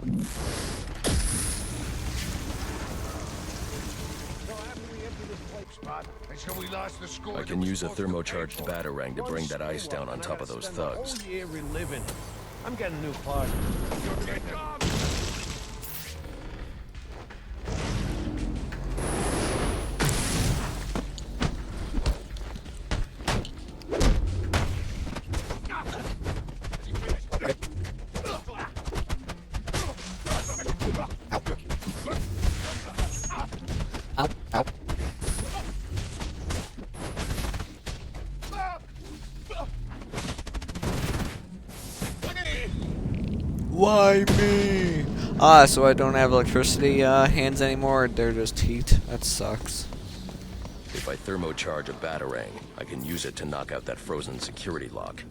I can use a thermocharged batarang to bring that ice down on top of those thugs. I'm getting a new partner. Why me? Ah, so I don't have electricity hands anymore. They're just heat. That sucks. If I thermocharge a batarang, I can use it to knock out that frozen security lock.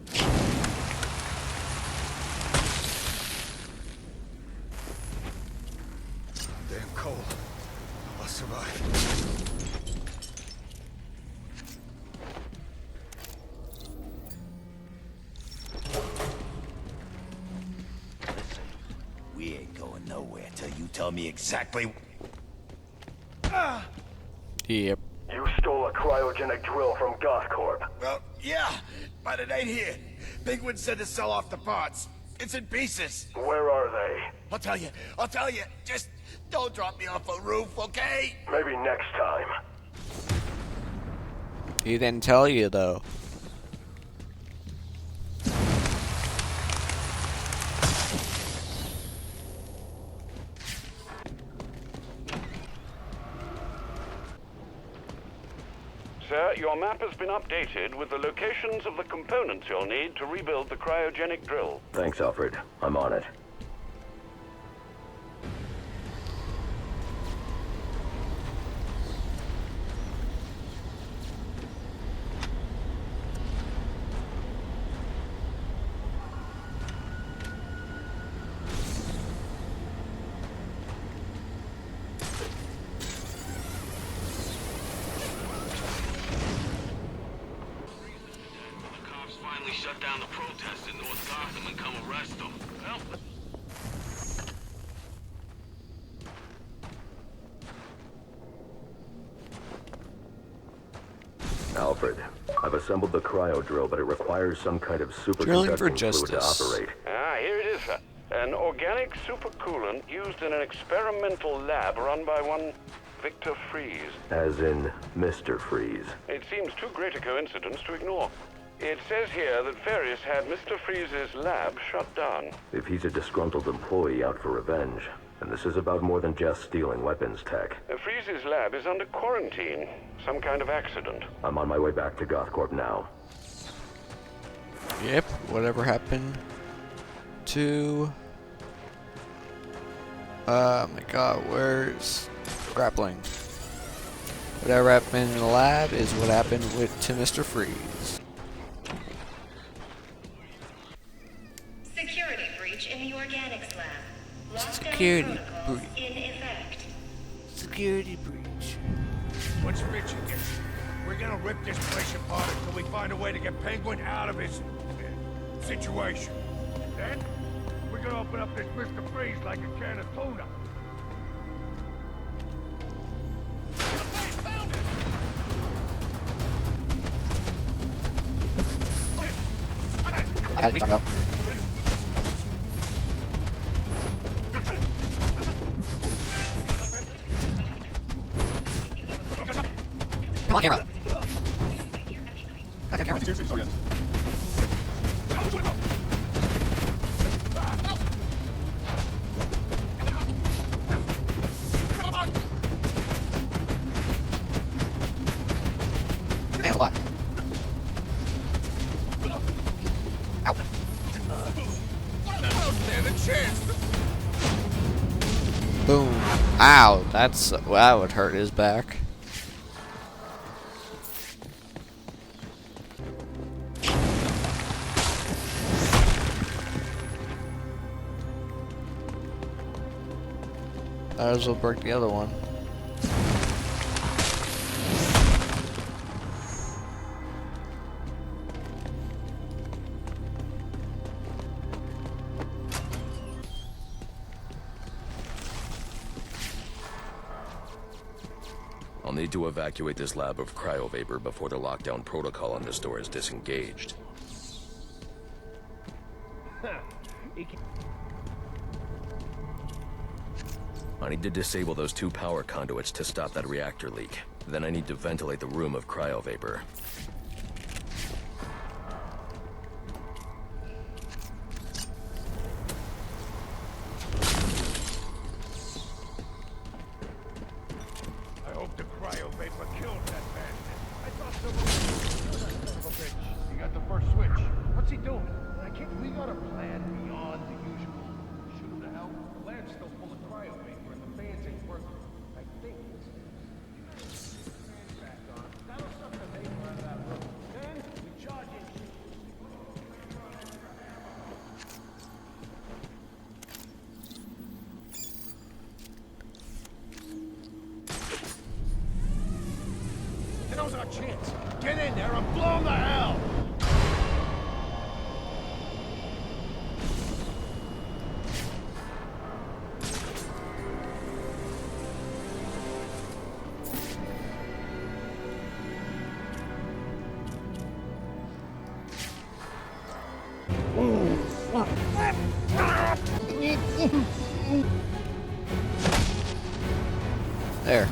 Damn cold. I'll survive. We ain't going nowhere till you tell me exactly. Yep. You stole a cryogenic drill from Gothcorp. Well, yeah, but it ain't here. Penguin said to sell off the parts. It's in pieces. Where are they? I'll tell you. Just don't drop me off a roof, okay? Maybe next time. He didn't tell you though. Sir, your map has been updated with the locations of the components you'll need to rebuild the cryogenic drill. Thanks, Alfred. I'm on it. Shut down the protest in North Gotham and come arrest them. Well, Alfred, I've assembled the cryo drill, but it requires some kind of Drilling for superconducting fluid to justice. operate. Ah, here it is, sir. An organic supercoolant used in an experimental lab run by one Victor Freeze. As in Mr. Freeze. It seems too great a coincidence to ignore. It says here that Ferris had Mr. Freeze's lab shut down. If he's a disgruntled employee out for revenge, then this is about more than just stealing weapons tech. Freeze's lab is under quarantine. Some kind of accident. I'm on my way back to Gothcorp now. Yep. Whatever happened to... Oh my god, where's grappling? Whatever happened in the lab is what happened to Mr. Freeze. Security breach in the organics lab. Lockdown Security protocols breach. in effect. Security breach. What's Richard gets? We're gonna rip this place apart until we find a way to get Penguin out of his situation. Then we're gonna open up this Mr. Freeze like a can of tuna. Come on, camera. Man, what? Ow. Boom. Ow, that would hurt his back. Might as well break the other one. I'll need to evacuate this lab of cryovapor before the lockdown protocol on this door is disengaged. I need to disable those 2 power conduits to stop that reactor leak. Then I need to ventilate the room of cryovapor. I hope the cryovapor killed that bastard. I thought someone was that son of a bitch. He got the first switch. What's he doing? We got a plan beyond the usual. Shoot him to hell. The lab's still full of cryovapor and the fans ain't working. I think. Fans back on. That'll suck the vapor out of that room. Then we charge in. Now's our chance. Get in there and blow him to hell! There.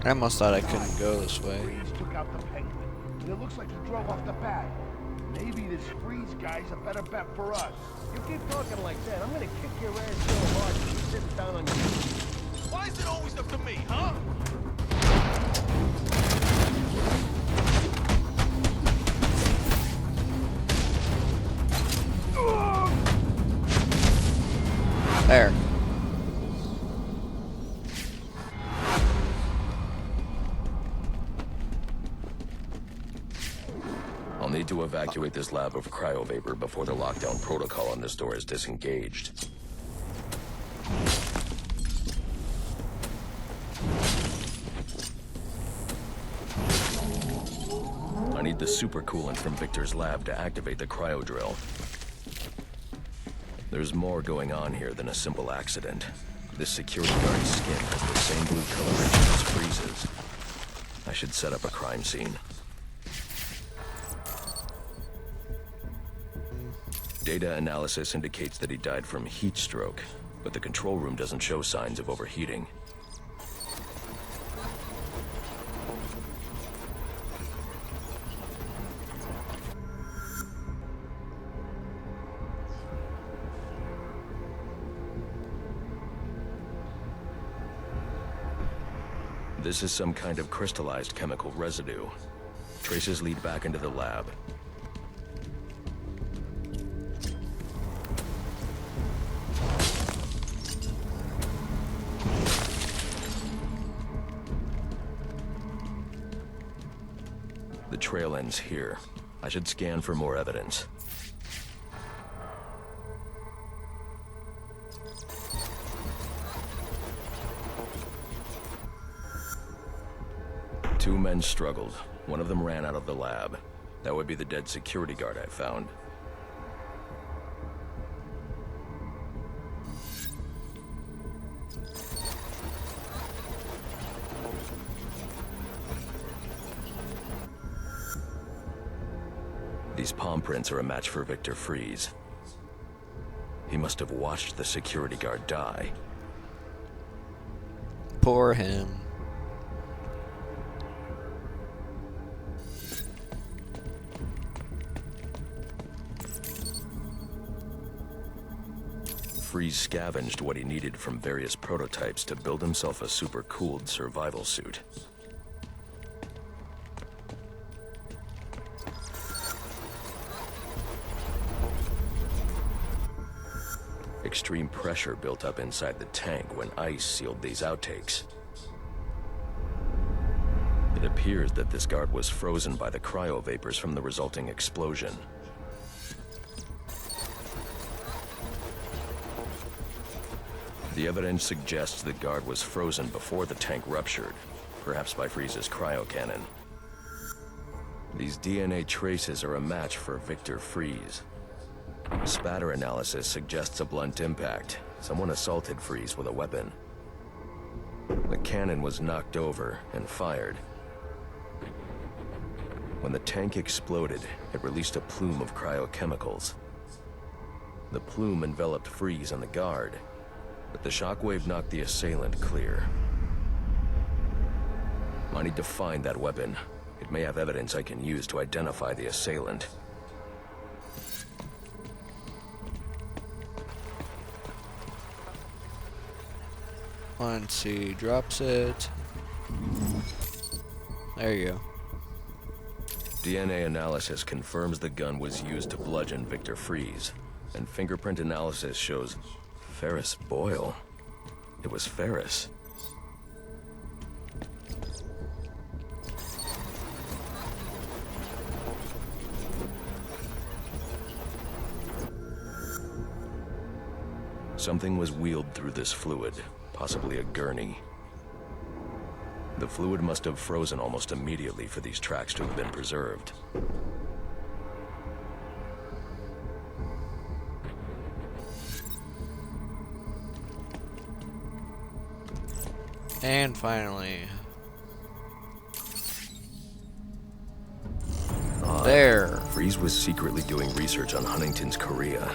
I almost thought I couldn't go this way. Freeze took out the penguin. And it looks like he drove off the bat. Maybe this Freeze guy's a better bet for us. You keep talking like that, I'm gonna kick your ass so hard you sit down on your feet. Why is it always up to me, huh? There. I'll need to evacuate this lab of cryovapor before the lockdown protocol on this door is disengaged. I need the supercoolant from Victor's lab to activate the cryo drill. There's more going on here than a simple accident. This security guard's skin has the same blue coloration as Freeze's. I should set up a crime scene. Data analysis indicates that he died from heat stroke, but the control room doesn't show signs of overheating. This is some kind of crystallized chemical residue. Traces lead back into the lab. The trail ends here. I should scan for more evidence. Two men struggled. One of them ran out of the lab. That would be the dead security guard I found. These palm prints are a match for Victor Freeze. He must have watched the security guard die. Poor him. Freeze scavenged what he needed from various prototypes to build himself a super-cooled survival suit. Extreme pressure built up inside the tank when ice sealed these outtakes. It appears that this guard was frozen by the cryovapors from the resulting explosion. The evidence suggests the guard was frozen before the tank ruptured, perhaps by Freeze's cryocannon. These DNA traces are a match for Victor Freeze. Spatter analysis suggests a blunt impact. Someone assaulted Freeze with a weapon. The cannon was knocked over and fired. When the tank exploded, it released a plume of cryochemicals. The plume enveloped Freeze and the guard, but the shockwave knocked the assailant clear. I need to find that weapon. It may have evidence I can use to identify the assailant. Once he drops it. There you go. DNA analysis confirms the gun was used to bludgeon Victor Freeze, and fingerprint analysis shows Ferris Boyle. It was Ferris. Something was wheeled through this fluid, possibly a gurney. The fluid must have frozen almost immediately for these tracks to have been preserved. And finally. There. Freeze was secretly doing research on Huntington's Korea,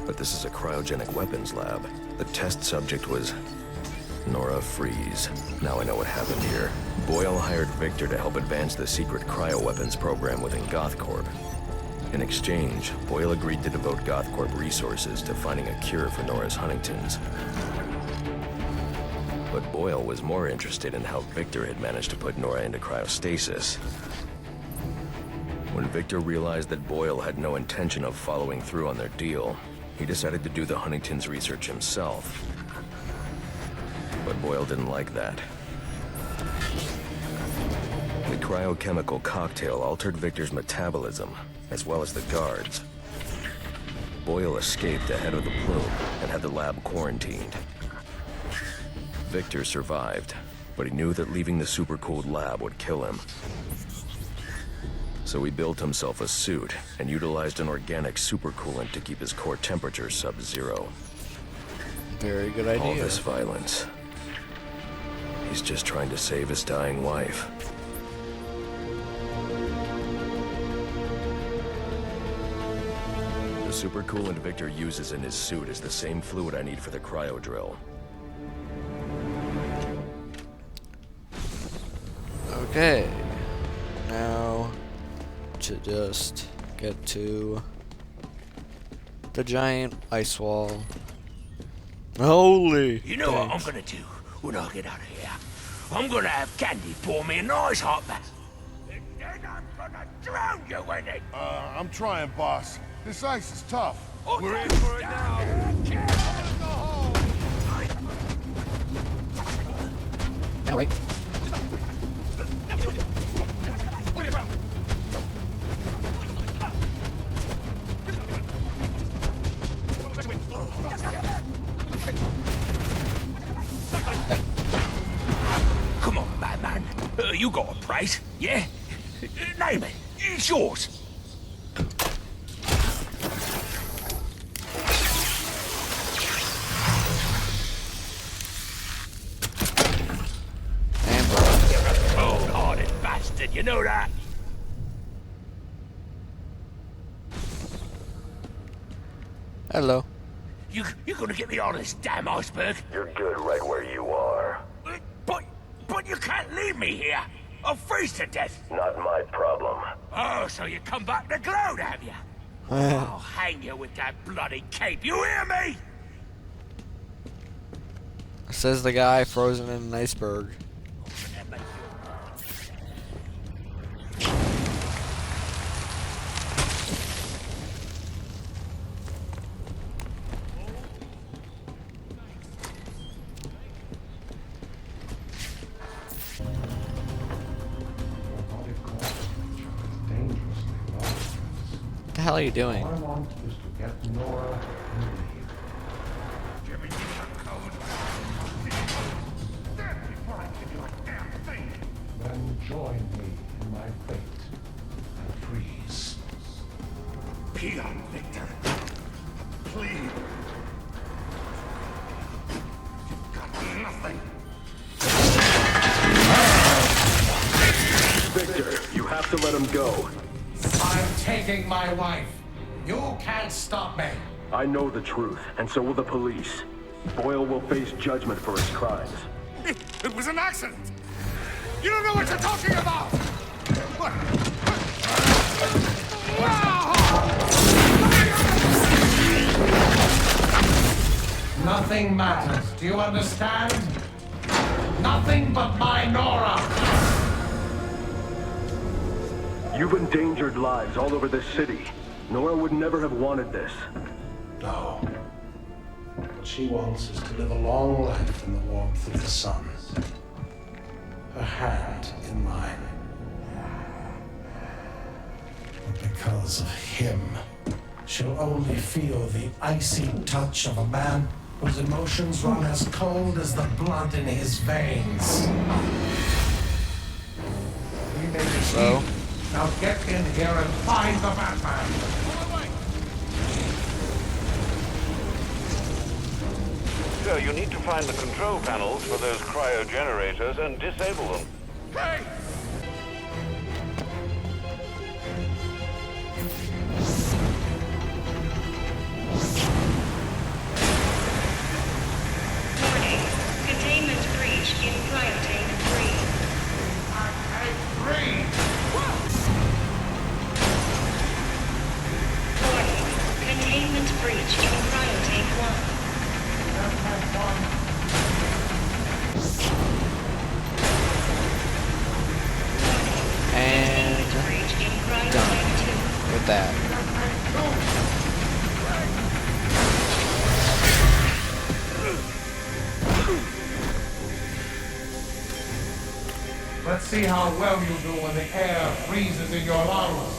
but this is a cryogenic weapons lab. The test subject was Nora Freeze. Now I know what happened here. Boyle hired Victor to help advance the secret cryoweapons program within GothCorp. In exchange, Boyle agreed to devote GothCorp resources to finding a cure for Nora's Huntington's. But Boyle was more interested in how Victor had managed to put Nora into cryostasis. When Victor realized that Boyle had no intention of following through on their deal, he decided to do the Huntington's research himself. But Boyle didn't like that. The cryochemical cocktail altered Victor's metabolism, as well as the guards. Boyle escaped ahead of the plume and had the lab quarantined. Victor survived, but he knew that leaving the supercooled lab would kill him. So he built himself a suit and utilized an organic supercoolant to keep his core temperature sub-zero. Very good idea. All this violence. He's just trying to save his dying wife. The supercoolant Victor uses in his suit is the same fluid I need for the cryo drill. Okay. Now to just get to the giant ice wall. Holy! You know what I'm gonna do when I get out of here? I'm gonna have Candy pour me a nice hot bath. And then I'm gonna drown you in it. I'm trying, boss. This ice is tough. We're in for it now. Now wait. Come on, Batman. You got a price, yeah? Name it. It's yours. Cold-hearted bastard, you know that? Hello. You're gonna get me on this damn iceberg? You're good right where you are. But you can't leave me here. I'll freeze to death. Not my problem. Oh, so you come back to gloat, have you? I'll hang you with that bloody cape, you hear me? Says the guy frozen in an iceberg. What the hell are you doing? All I want is to get Nora and leave. Jimmy, you code. join me in my fate and freeze. Peon, Victor. Please. You've got nothing. Victor, you have to let him go. I'm taking my wife. You can't stop me. I know the truth, and so will the police. Boyle will face judgment for his crimes. It was an accident. You don't know what you're talking about. What? Nothing matters. Do you understand? Nothing but my Nora. You've endangered lives all over this city. Nora would never have wanted this. No. What she wants is to live a long life in the warmth of the sun. Her hand in mine. But because of him, she'll only feel the icy touch of a man whose emotions run as cold as the blood in his veins. We made a So? Now get in here and find the Batman. So you need to find the control panels for those cryogenerators and disable them. Hey! Warning. Containment breach in cryotank 3. Warning. Containment breach in cryotank 1. And Breach in cryotank done with that. Let's see how well you do when the air freezes in your lungs.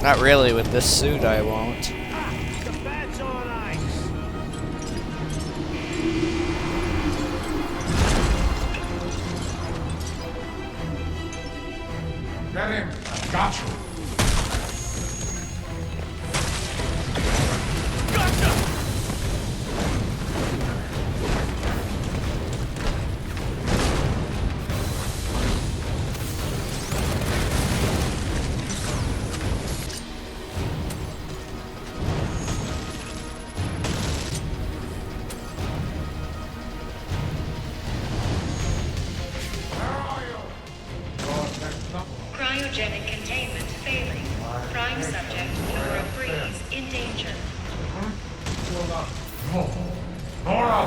Not really, with this suit I won't. The bat's on ice. Get him! I got you! Cryogenic containment failing. Prime subject Nora Freeze in danger. Nora!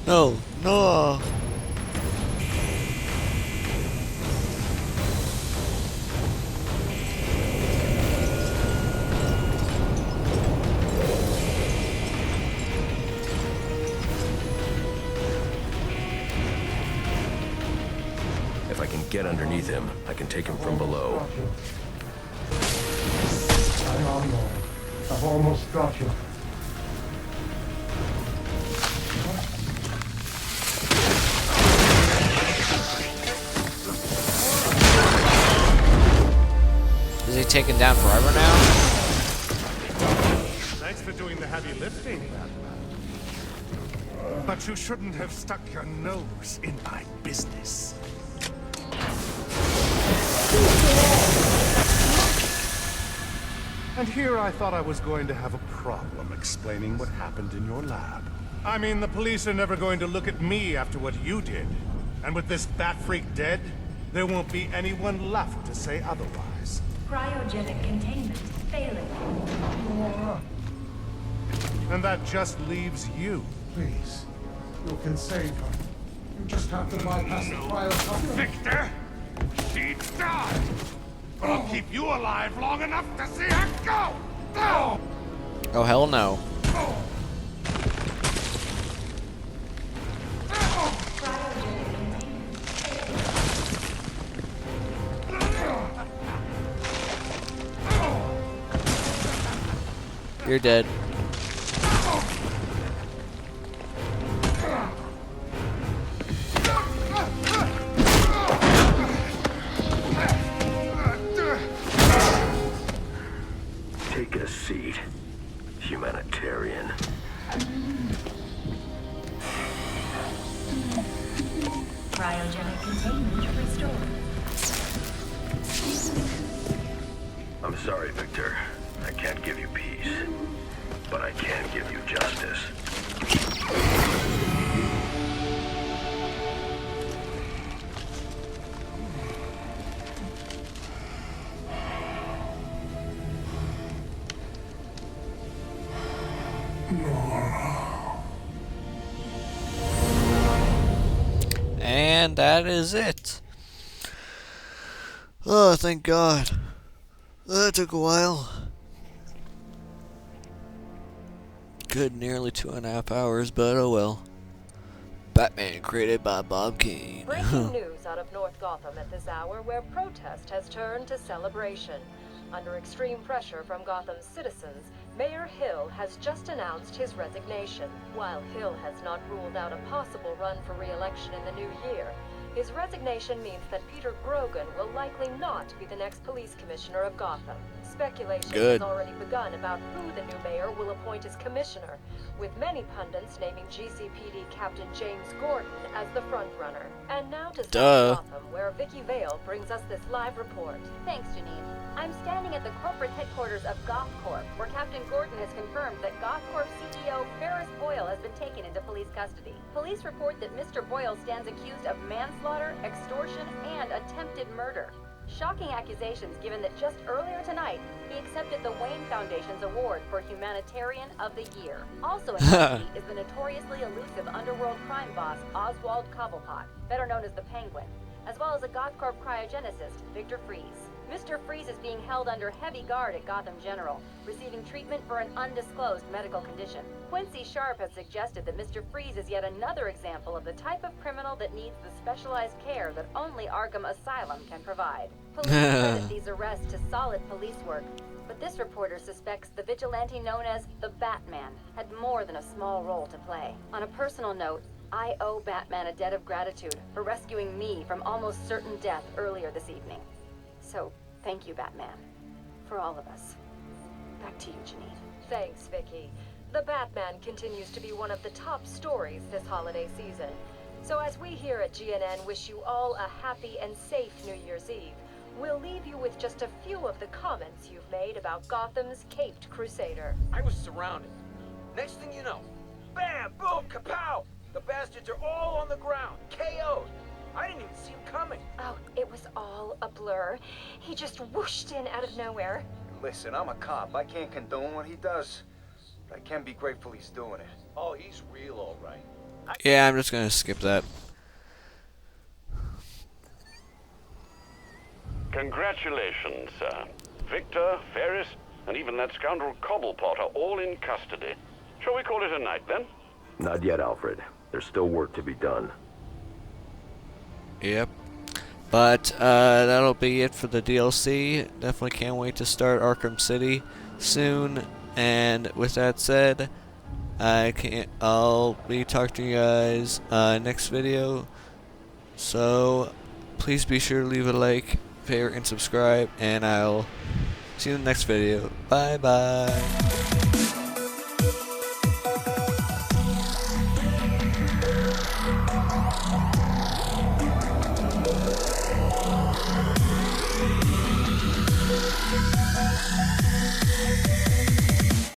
No, no. If I can get underneath him, I can take him from below. Hang on, Nora. I've almost got you. Is he taken down forever now? Thanks for doing the heavy lifting, Batman. But you shouldn't have stuck your nose in my business. And here I thought I was going to have a problem explaining what happened in your lab. I mean, the police are never going to look at me after what you did. And with this bat freak dead, there won't be anyone left to say otherwise. Cryogenic containment failing. And that just leaves you. Please. You can save her. You just have to bypass the cryo. Victor! She died! But I'll keep you alive long enough to see her go! No! Oh, hell no. You're dead. Cryogenic containment restored. I'm sorry, Victor. I can't give you peace, but I can give you justice. And that is it. Oh, thank God. That took a while. Good, nearly 2.5 hours, but oh well. Batman created by Bob Kane. Breaking news out of North Gotham at this hour, where protest has turned to celebration. Under extreme pressure from Gotham's citizens, Mayor Hill has just announced his resignation. While Hill has not ruled out a possible run for re-election in the new year, his resignation means that Peter Grogan will likely not be the next police commissioner of Gotham. Speculation has already begun about who the new mayor will appoint as commissioner, with many pundits naming GCPD Captain James Gordon as the frontrunner. And now to South Gotham, where Vicky Vale brings us this live report. Thanks, Janine. I'm standing at the corporate headquarters of GothCorp, where Captain Gordon has confirmed that GothCorp CEO Ferris Boyle has been taken into police custody. Police report that Mr. Boyle stands accused of manslaughter, extortion, and attempted murder. Shocking accusations given that just earlier tonight, he accepted the Wayne Foundation's award for Humanitarian of the Year. Also in custody is the notoriously elusive underworld crime boss Oswald Cobblepot, better known as the Penguin, as well as a GothCorp cryogenicist, Victor Freeze. Mr. Freeze is being held under heavy guard at Gotham General, receiving treatment for an undisclosed medical condition. Quincy Sharp has suggested that Mr. Freeze is yet another example of the type of criminal that needs the specialized care that only Arkham Asylum can provide. Police credit these arrests to solid police work, but this reporter suspects the vigilante known as the Batman had more than a small role to play. On a personal note, I owe Batman a debt of gratitude for rescuing me from almost certain death earlier this evening. So, thank you, Batman. For all of us. Back to you, Janine. Thanks, Vicky. The Batman continues to be one of the top stories this holiday season. So as we here at GNN wish you all a happy and safe New Year's Eve, we'll leave you with just a few of the comments you've made about Gotham's Caped Crusader. I was surrounded. Next thing you know, bam, boom, kapow! The bastards are all on the ground, KO'd. I didn't even see him coming. Oh, it was all a blur. He just whooshed in out of nowhere. Listen, I'm a cop. I can't condone what he does. But I can be grateful he's doing it. Oh, he's real all right. Yeah, I'm just gonna skip that. Congratulations, sir. Victor, Ferris, and even that scoundrel Cobblepot are all in custody. Shall we call it a night, then? Not yet, Alfred. There's still work to be done. Yep. But that'll be it for the DLC. Definitely can't wait to start Arkham City soon. And with that said, I'll be talking to you guys next video. So please be sure to leave a like, favorite, and subscribe. And I'll see you in the next video. Bye bye.